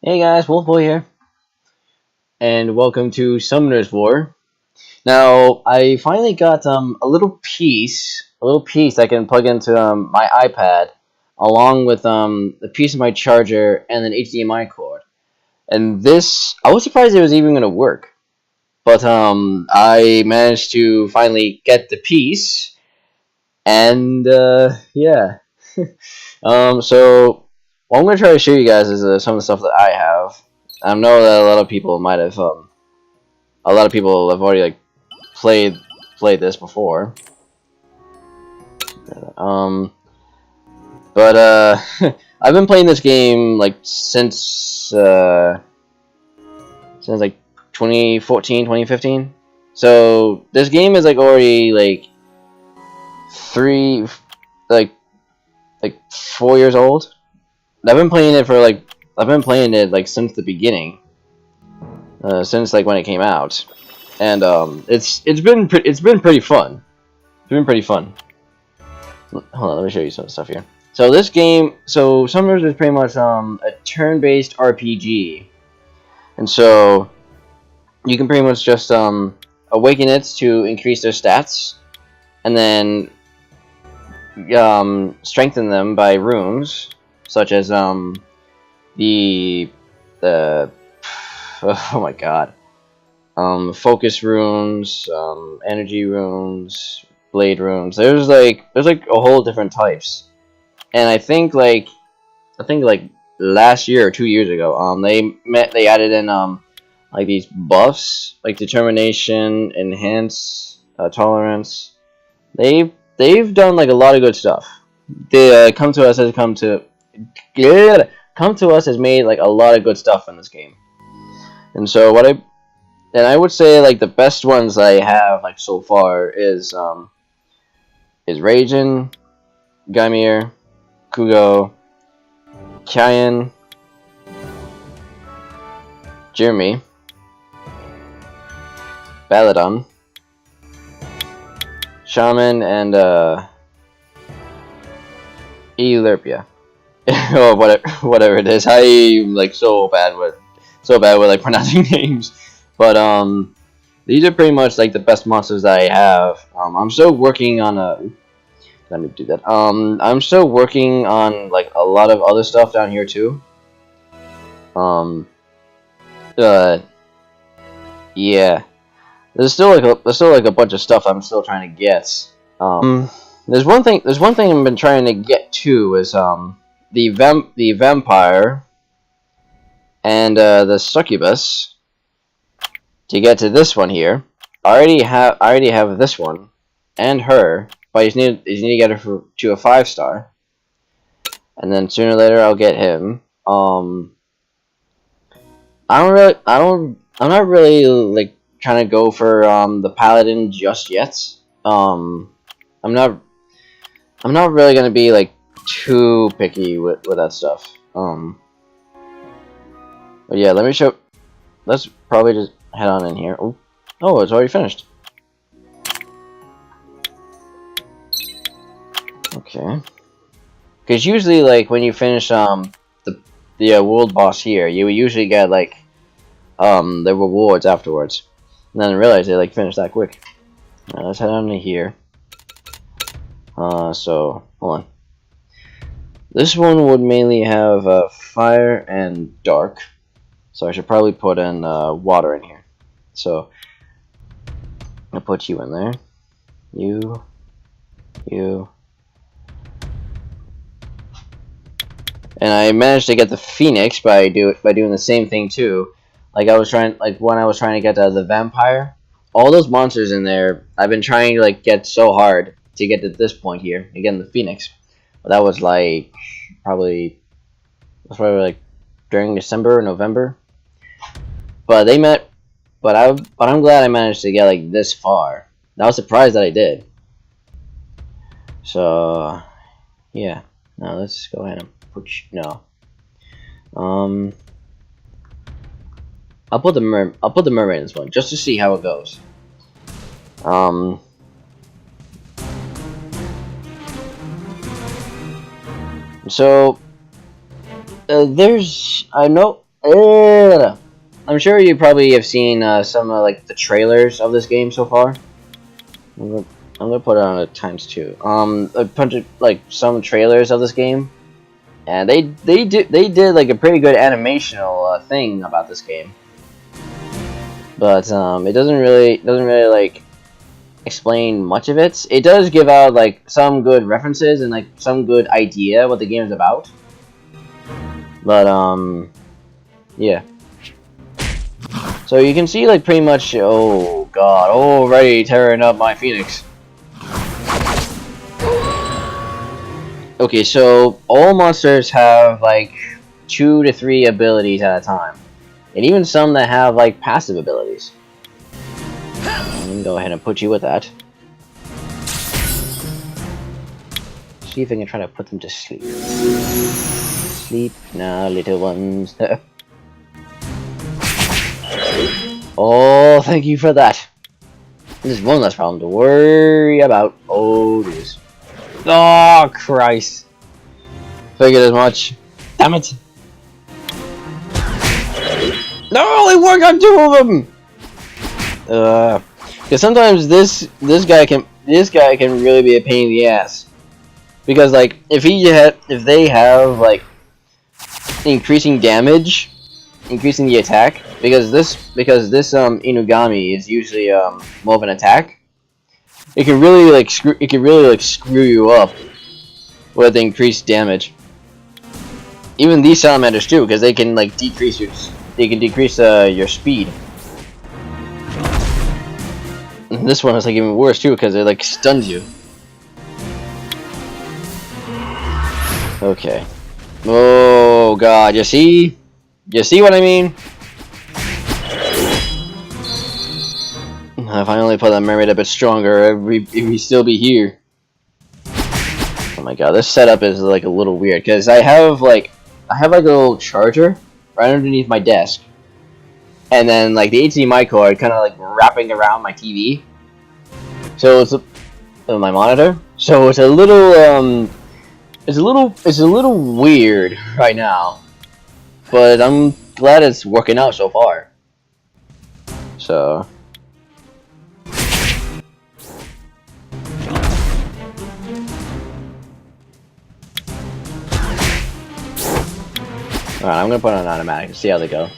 Hey guys, Wolfboy here, and welcome to Summoner's War. Now, I finally got a little piece I can plug into my iPad, along with the piece of my charger and an HDMI cord. And this, I was surprised it was even gonna work, but I managed to finally get the piece, and yeah. So what I'm gonna try to show you guys is some of the stuff that I have. I know that a lot of people might have a lot of people have already like played this before. Um, but I've been playing this game like since like 2014, 2015. So this game is like already like three like 4 years old. I've been playing it for like since the beginning, since like when it came out, and it's been pretty fun. It's been pretty fun. Hold on, let me show you some stuff here. So this game, Summoners is pretty much a turn-based RPG, and so you can pretty much just awaken it to increase their stats, and then strengthen them by runes, such as the oh my god, focus runes, energy runes, blade runes. There's like a whole different types, and I think like last year or 2 years ago, they added in like these buffs like determination, enhance, tolerance. They've done like a lot of good stuff. They come to us has made like a lot of good stuff in this game. And so I would say like the best ones I have like so far is Raijin, Gaimir, Kugo, Kyan, Jeremy, Baladon, Shaman, and Elerpia. Or whatever it is. I'm like so bad with like pronouncing names. But these are pretty much like the best monsters that I have. I'm still working on a. Let me do that. I'm still working on like a lot of other stuff down here too. Um. Yeah. There's still like a bunch of stuff I'm still trying to get. There's one thing I've been trying to get to is the vampire and the succubus. To get to this one here, I already have this one and her, but you need to get her to a 5-star, and then sooner or later I'll get him. I'm not really like trying to go for the paladin just yet. I'm not really gonna be like too picky with that stuff. But yeah, let's probably just head on in here. Oh, it's already finished. Okay. Because usually, like when you finish the world boss here, you usually get like the rewards afterwards. And then I realized they like finished that quick. Alright, let's head on to here. So hold on. This one would mainly have fire and dark, so I should probably put in water in here. So I'll put you in there. You. And I managed to get the Phoenix by doing the same thing too. Like when I was trying to get the vampire, all those monsters in there, I've been trying to like get so hard to get to this point here, again the Phoenix. But that was like probably like during December or November. But I'm glad I managed to get like this far. I was surprised that I did. So yeah. Now let's go ahead and put I'll put the mermaid in this one just to see how it goes. So there's I know I'm sure you probably have seen some of like the trailers of this game so far. I'm gonna put it on a ×2. A bunch of like some trailers of this game, and they did like a pretty good animational thing about this game. But it doesn't really like explain much of it. It does give out like some good references and like some good idea what the game is about. But yeah. So you can see like pretty much. Oh god! Already tearing up my Phoenix. Okay, so all monsters have like 2 to 3 abilities at a time, and even some that have like passive abilities. I'm gonna go ahead and put you with that. See if I can try to put them to sleep. Sleep now, little ones. Oh, thank you for that. There's one less problem to worry about. Oh, jeez. Oh, Christ. Figured as much. Damn it. No, it worked on 2 of them. Because sometimes this guy can really be a pain in the ass. Because like if they have like increasing damage, increasing the attack, because this Inugami is usually more of an attack. It can really like screw you up with increased damage. Even these salamanders too, because they can like decrease your speed. And this one is like even worse too, because it like stuns you. Okay. Oh god, you see? You see what I mean? If I only put that mermaid a bit stronger, we'd still be here. Oh my god, this setup is like a little weird, because I have like a little charger right underneath my desk. And then like the HDMI cord kind of like wrapping around my TV. So it's my monitor. So it's a little it's a little weird right now, but I'm glad it's working out so far. So alright, I'm gonna put it on automatic and see how they go.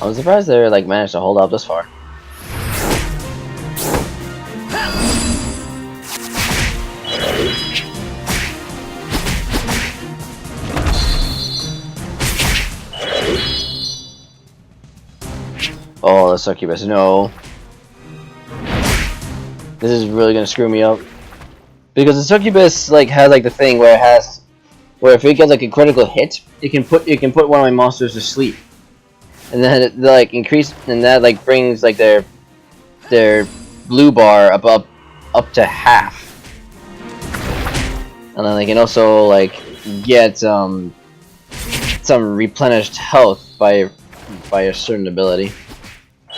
I'm surprised they like managed to hold up this far. Oh, the succubus, no. This is really gonna screw me up. Because the succubus like has like the thing where if it gets like a critical hit, it can put one of my monsters to sleep. And then it like that like brings like their blue bar up to half. And then they can also like get some replenished health by a certain ability.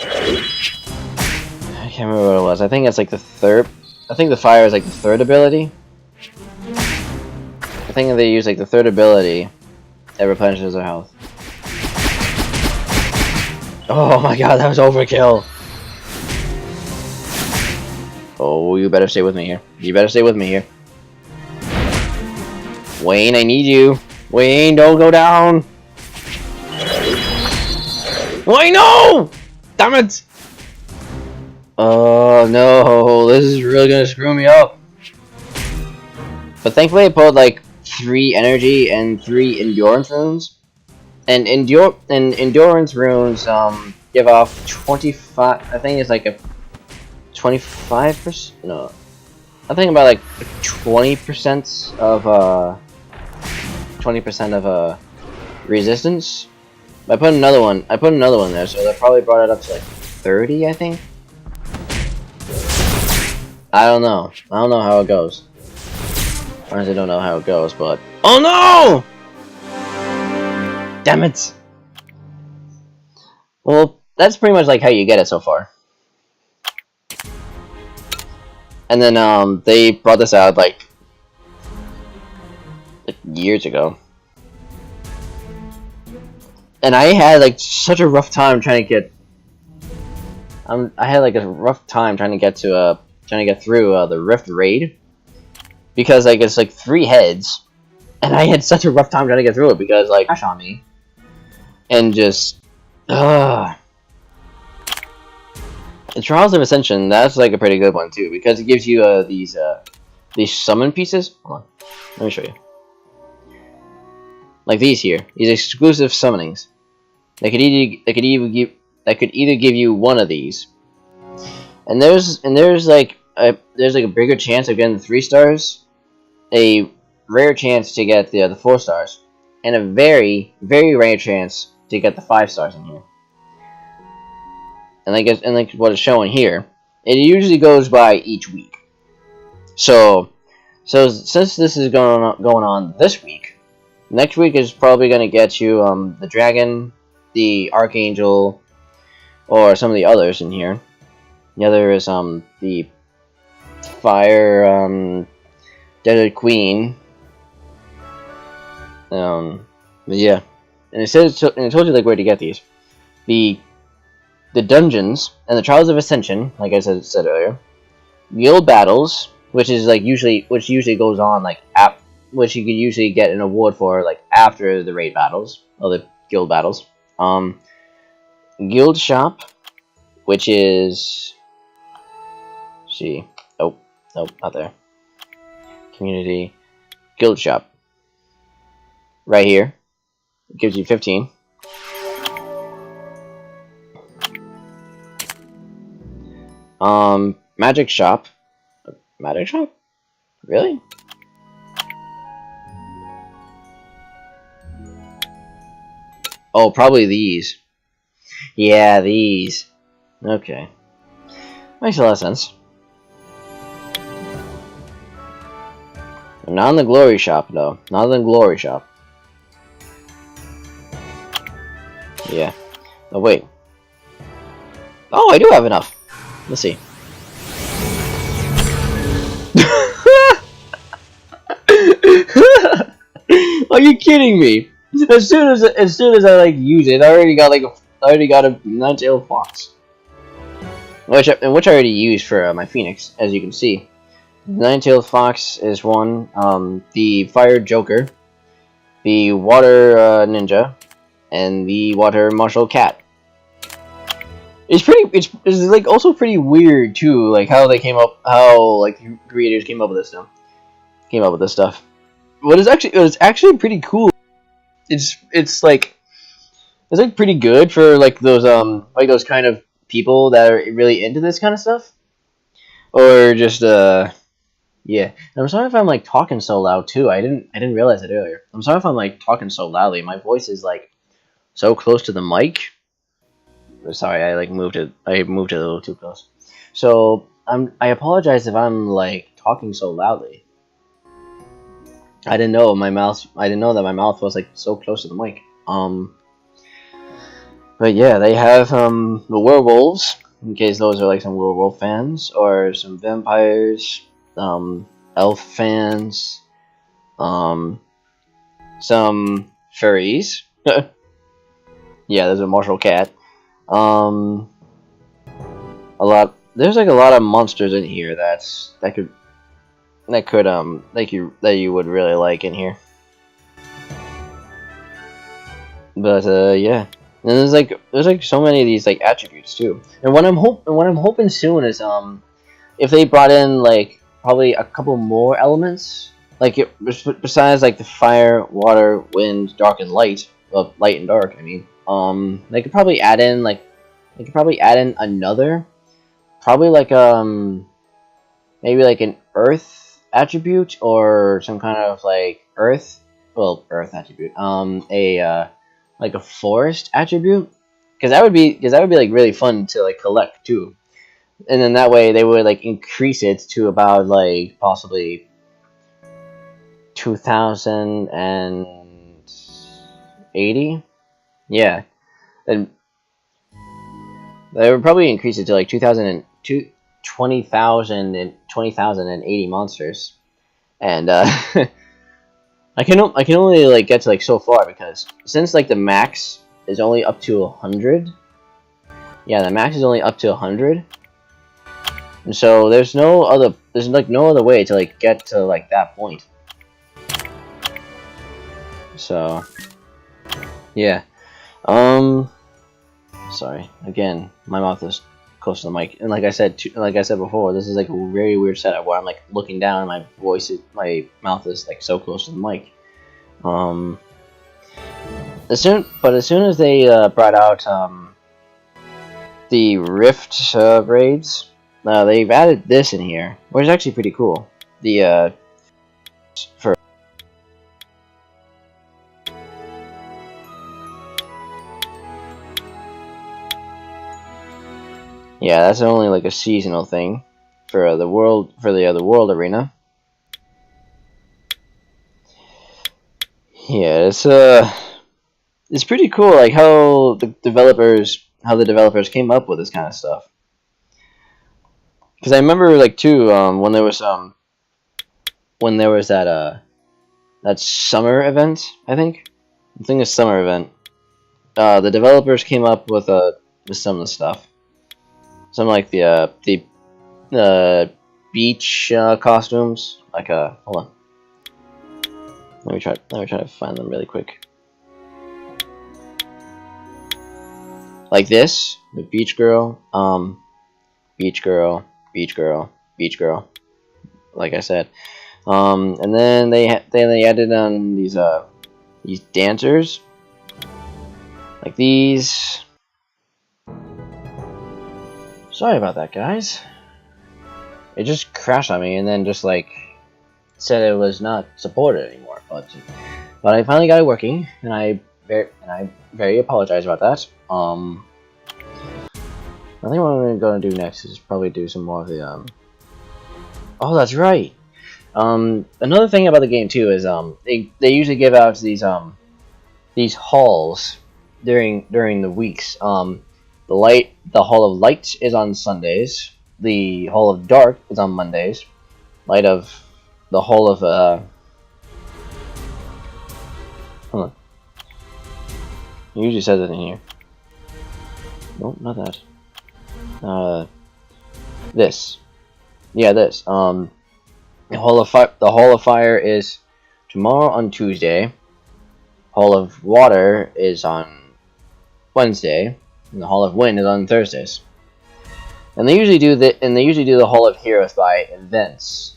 I can't remember what it was. I think it's like the third. I think the fire is like the third ability. I think they use like the third ability that replenishes their health. Oh my god, that was overkill. Oh, you better stay with me here. You better stay with me here. Wayne, I need you. Wayne, don't go down. Wayne, no! Damn it! Oh no, this is really gonna screw me up. But thankfully I pulled like 3 energy and 3 endurance runes. And endurance runes give off 25, I think it's like a 25%, no. I think about like 20% of resistance. I put another one there, so that probably brought it up to like 30, I think. I don't know how it goes. I honestly don't know how it goes, but oh no! Damn it! Well, that's pretty much like how you get it so far. And then they brought this out like years ago. And I had like such a rough time trying to get. I had like a rough time trying to get through the Rift raid because like it's like 3 heads, and I had such a rough time trying to get through it because like crash on me, and just The Trials of Ascension, that's like a pretty good one too because it gives you these summon pieces. Hold on, let me show you. Like these here, these exclusive summonings. They could either give you one of these, and there's like a bigger chance of getting the 3 stars, a rare chance to get the 4 stars, and a very rare chance to get the 5 stars in here. And like what it's showing here, it usually goes by each week. So since this is going on this week, next week is probably going to get you the dragon, the archangel, or some of the others in here. The other is the fire desert queen. Yeah, and it told you like where to get these. The dungeons and the Trials of Ascension, like I said earlier. Guild battles, which usually goes on like which you could usually get an award for like after the raid battles or the guild battles. Guild shop, which is not there. Community guild shop. Right here. It gives you 15. Magic shop. Magic shop? Really? Oh, probably these. Yeah, these. Okay. Makes a lot of sense. Not in the glory shop, though. Not in the glory shop. Yeah. Oh, wait. Oh, I do have enough. Let's see. Are you kidding me? As soon as I like use it, I already got a nine-tailed fox, which I already used for my phoenix, as you can see. Nine-tailed fox is one. The fire joker, the water ninja, and the water martial cat. It's like also pretty weird too, like how like the creators came up with this stuff. What is actually pretty cool. It's like pretty good for like those kind of people that are really into this kind of stuff, or just yeah. And I'm sorry if I'm like talking so loud too. I didn't realize it earlier. I'm sorry if I'm like talking so loudly. My voice is like so close to the mic. Sorry, I moved it a little too close. So I apologize if I'm like talking so loudly. I didn't know that my mouth was like so close to the mic. But yeah, they have the werewolves, in case those are like some werewolf fans, or some vampires, elf fans, some furries. Yeah, there's a martial cat. There's like a lot of monsters in here that you would really like in here. But yeah, and there's like so many of these like attributes too. And what I'm hoping soon is if they brought in like probably a couple more elements, like besides like the fire, water, wind, dark, and light. Well, light and dark, I mean. They could probably add in another, probably like maybe like an earth attribute or some kind of like earth attribute. Like a forest attribute, because that would be like really fun to like collect too. And then that way they would like increase it to about like possibly 2080. Yeah, and they would probably increase it to like 20,080 monsters, and I can only like get to like so far, because since like the max is only up to 100. Yeah, the max is only up to 100. And so there's like no other way to like get to like that point. So yeah. Sorry. Again, my mouth is close to the mic, and like I said before, this is like a very weird setup where I'm like looking down, and my mouth is like so close to the mic. As soon as they brought out the Rift raids, they've added this in here, which is actually pretty cool. The for yeah, that's only like a seasonal thing for the world world arena. Yeah, it's pretty cool, like how the developers came up with this kind of stuff. Because I remember like too when there was that summer event, I think a summer event. The developers came up with some of the stuff. Some like the beach costumes. Like hold on. Let me try to find them really quick. Like this, the beach girl, beach girl, like I said, and then they added on these dancers, like these. Sorry about that, guys. It just crashed on me, and then just like said it was not supported anymore. But I finally got it working, and I very apologize about that. I think what I'm gonna do next is probably do some more of the Oh, that's right. Another thing about the game too is they usually give out these halls during the weeks. The Hall of Light is on Sundays. The Hall of Dark is on Mondays. The Hall of hold on. It usually says it in here. Nope, not that. This. Yeah, this. The Hall of Fire is tomorrow on Tuesday. Hall of Water is on Wednesday, and the Hall of Wind is on Thursdays. And they usually do the Hall of Heroes by events.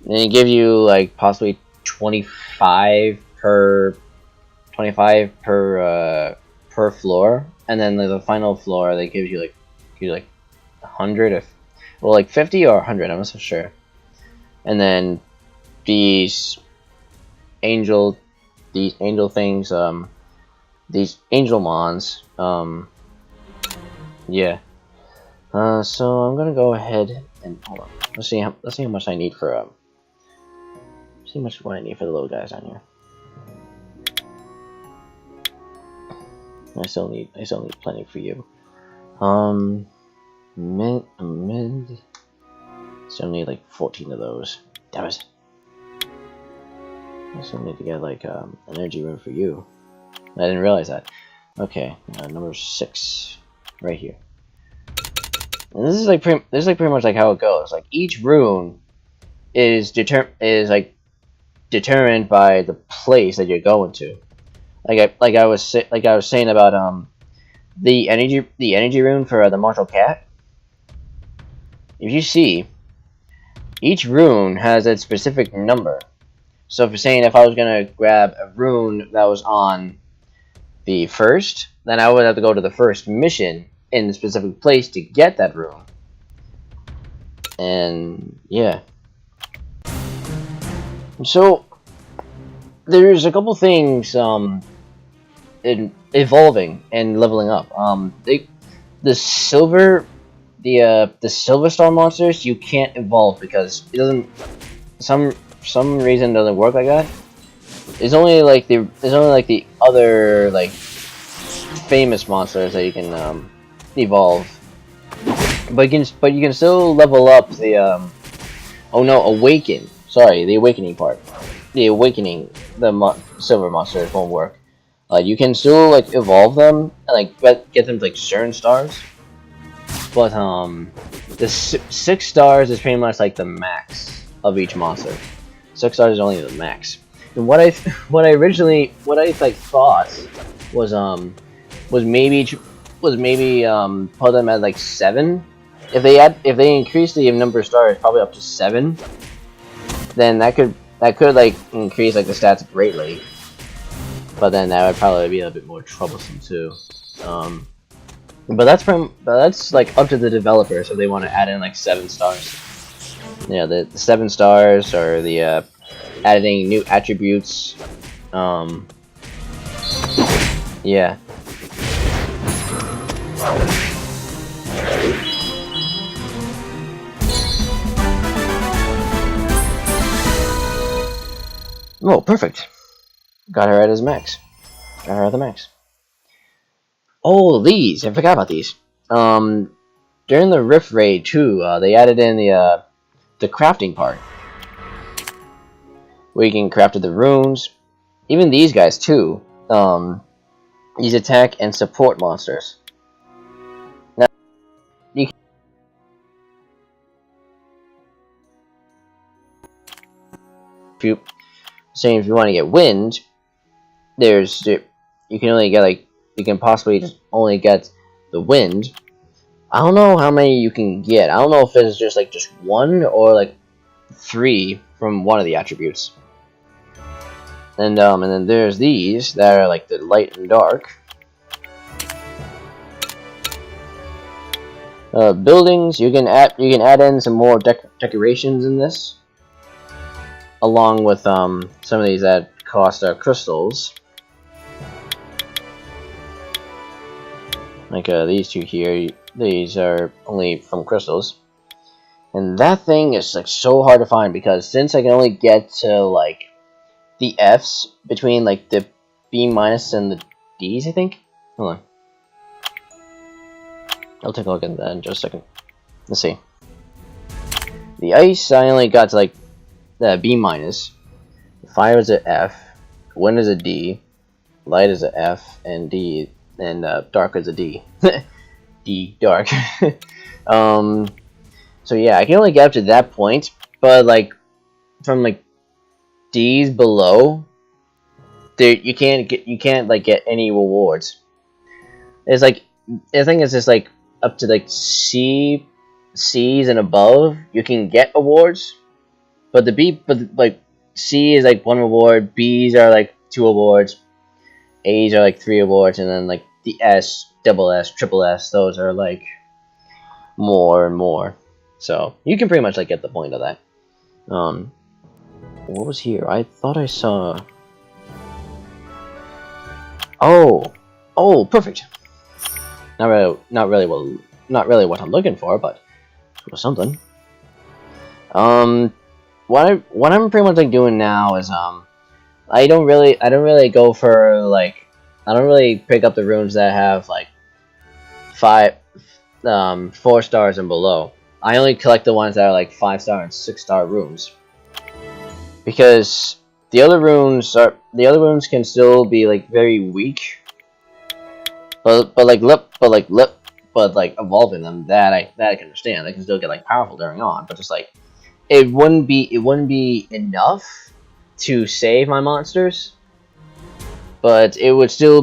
And they give you like possibly 25 per floor, and then the final floor they give you like 100 or like 50 or 100, I'm not so sure. And then these angel things, these angel mons, yeah. So I'm gonna go ahead and hold on. Let's see how much I need for see how much what I need for the little guys down here. I still need plenty for you. Mid. Still need like 14 of those. Damn it. I still need to get like energy room for you. I didn't realize that. Okay, number 6, right here. And this is pretty much like how it goes. Like each rune is determined by the place that you're going to. Like I was saying about the energy rune for the martial cat. If you see, each rune has a specific number. So if you're saying if I was gonna grab a rune that was on the first, then I would have to go to the first mission in the specific place to get that rune. And yeah. So there's a couple things in evolving and leveling up. The silver star monsters you can't evolve because it doesn't, some reason doesn't work like that. It's only like the other like famous monsters that you can evolve, but you can still level up the awaken. Sorry, the awakening part. The silver monsters won't work. You can still like evolve them and like get them to, like certain stars, but the 6 stars is pretty much like the max of each monster. 6 stars is only the max. And what I like thought was maybe put them at like 7. If they increase the number of stars probably up to 7, then that could like increase like the stats greatly. But then that would probably be a bit more troublesome too. But that's like up to the developer, so they want to add in like 7 stars. Yeah, the 7 stars or the adding new attributes. Yeah. Oh, perfect. Got her at his max. Got her at the max. Oh, these! I forgot about these. During the Rift Raid too, they added in the crafting part, where you can craft the runes. Even these guys too. These attack and support monsters. Now, you can, if you want to get wind, you can only get like you can possibly just only get the wind. I don't know how many you can get. I don't know if it's just like just 1 or like 3 from one of the attributes. And then there's these that are like the light and dark. Buildings, you can add in some more decorations in this, along with some of these that cost crystals. Like these two here, these are only from crystals. And that thing is like so hard to find because since I can only get to like the F's between like the B- and the D's, I think. Hold on. I'll take a look at that in just a second. Let's see. The ice, I only got to like the B-. Fire is an F. Wind is a D. Light is a F. And D. And dark is a D. D, dark. So yeah, I can only get up to that point, but like from like D's below, there you can't like get any rewards. It's like I think it's just like up to like C's and above you can get awards, but like C is like 1 reward, B's are like 2 awards, A's are like 3 awards, and then like the S, double S, triple S, those are like more and more. So you can pretty much like get the point of that. What was here? I thought I saw. Oh, perfect. Not really what I'm looking for, but it was something. What I'm pretty much like doing now is I don't really go for like I don't really pick up the runes that have like 4 stars and below. I only collect the ones that are like 5-star and 6-star runes, because the other runes can still be like very weak, but evolving them, that I can understand. They can still get like powerful during on, but just like it wouldn't be enough to save my monsters, but it would still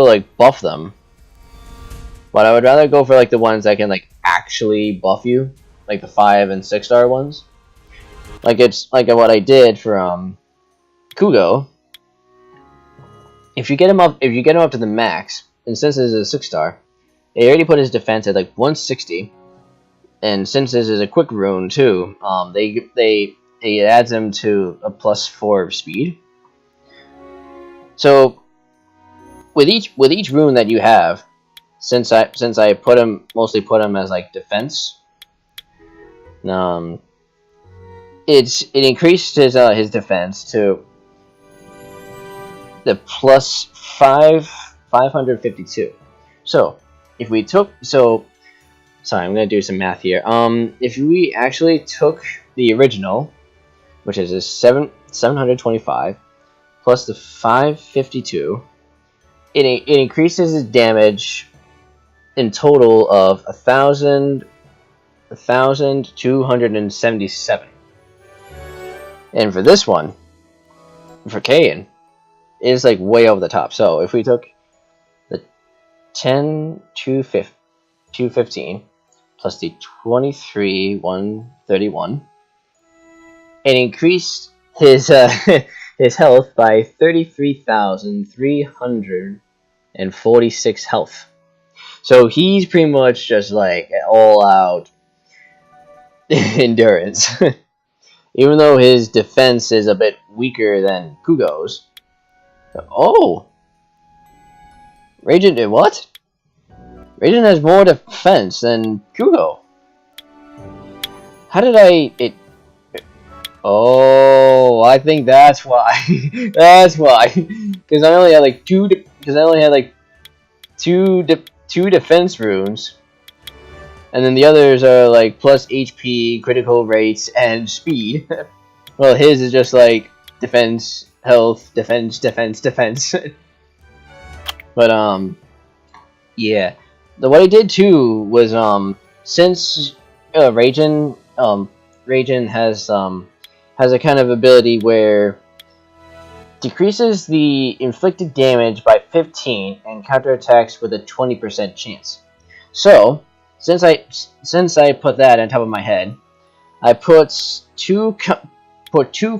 like buff them. But I would rather go for like the ones that can like actually buff you, like the 5- and 6-star ones. Like it's like what I did for Kugo. If you get him up to the max, and since this is a 6-star, they already put his defense at like 160, and since this is a quick rune too, it adds him to a +4 speed. So with each rune that you have, since I mostly put him as like defense, it increased his defense to the +552. So if we took sorry, I'm gonna do some math here. If we actually took the original, which is a 725 plus the 552. It increases his damage in total of 1,277. And for this one, for Kain, it is like way over the top. So if we took the 10,215 plus the 23,131, it increased his his health by 33,346 health. So he's pretty much just like an all-out endurance. Even though his defense is a bit weaker than Kugo's. Oh! Raijin did what? Raijin has more defense than Kugo. How did Oh, I think that's why. That's why. Because I only had like two defense runes, and then the others are like plus HP, critical rates, and speed. Well, his is just like defense, health, defense. But yeah. What I did too was since Raijin has a kind of ability where decreases the inflicted damage by 15 and counterattacks with a 20% chance. So, since I put that on top of my head, I put two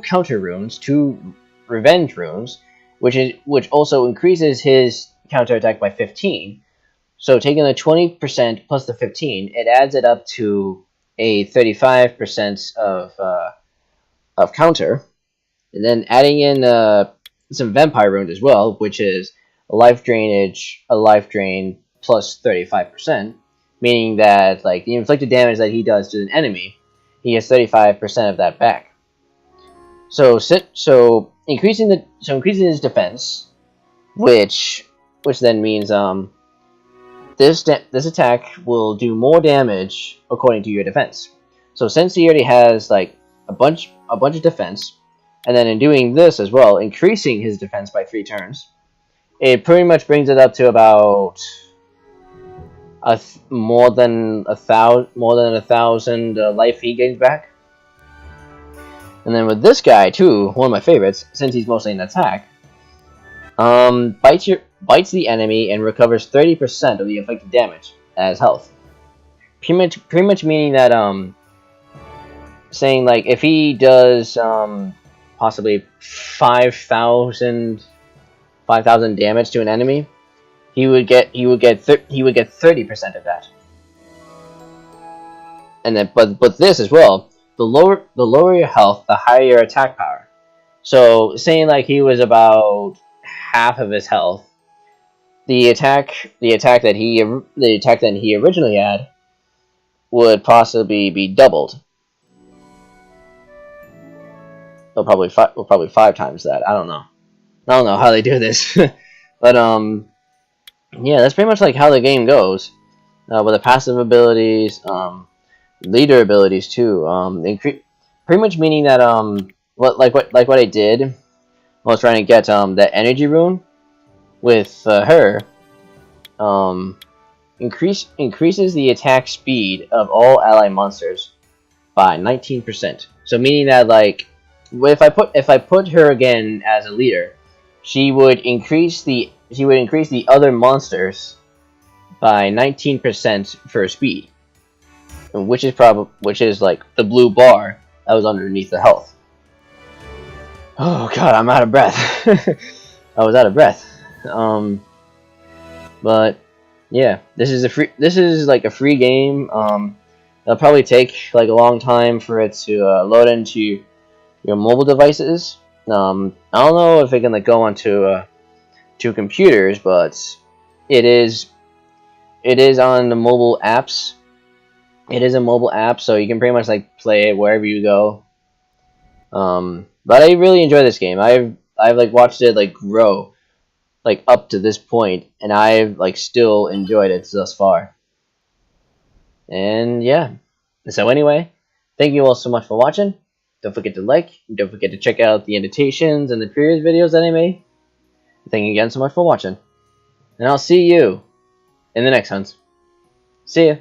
counter runes, two revenge runes, which also increases his counterattack by 15. So taking the 20% plus the 15, it adds it up to a 35% of counter, and then adding in some vampire runes as well, which is a life drain plus 35%, meaning that like the inflicted damage that he does to an enemy, he gets 35% of that back. So increasing his defense, which then means this attack will do more damage according to your defense. So since he already has like a bunch of defense, and then in doing this as well, increasing his defense by 3 turns, it pretty much brings it up to about more than a thousand life he gains back. And then with this guy too, one of my favorites, since he's mostly an attack, bites the enemy and recovers 30% of the inflicted damage as health. Pretty much meaning that saying like if he does possibly 5,000 damage to an enemy, he would get 30% of that. And then but this as well, the lower your health, the higher your attack power. So saying like he was about half of his health, the attack that he originally had would possibly be doubled. Or probably 5 times that. I don't know how they do this. But yeah, that's pretty much like how the game goes. With the passive abilities, leader abilities too. Pretty much meaning that what I did, I was trying to get that energy rune with her. Increases the attack speed of all ally monsters by 19%. So meaning that like if I put her again as a leader, she would increase the other monsters by 19% for speed, which is like the blue bar that was underneath the health. Oh god, I'm out of breath. I was out of breath. But yeah, this is like a free game. It'll probably take like a long time for it to load into your mobile devices. I don't know if it can like go onto to computers, but it is on the mobile apps. It is a mobile app, so you can pretty much like play it wherever you go. But I really enjoy this game. I've like watched it like grow like up to this point, and I've like still enjoyed it thus far. And yeah. So anyway, thank you all so much for watching. Don't forget to like. Don't forget to check out the annotations and the previous videos that I made. Thank you again so much for watching. And I'll see you in the next hunt. See ya.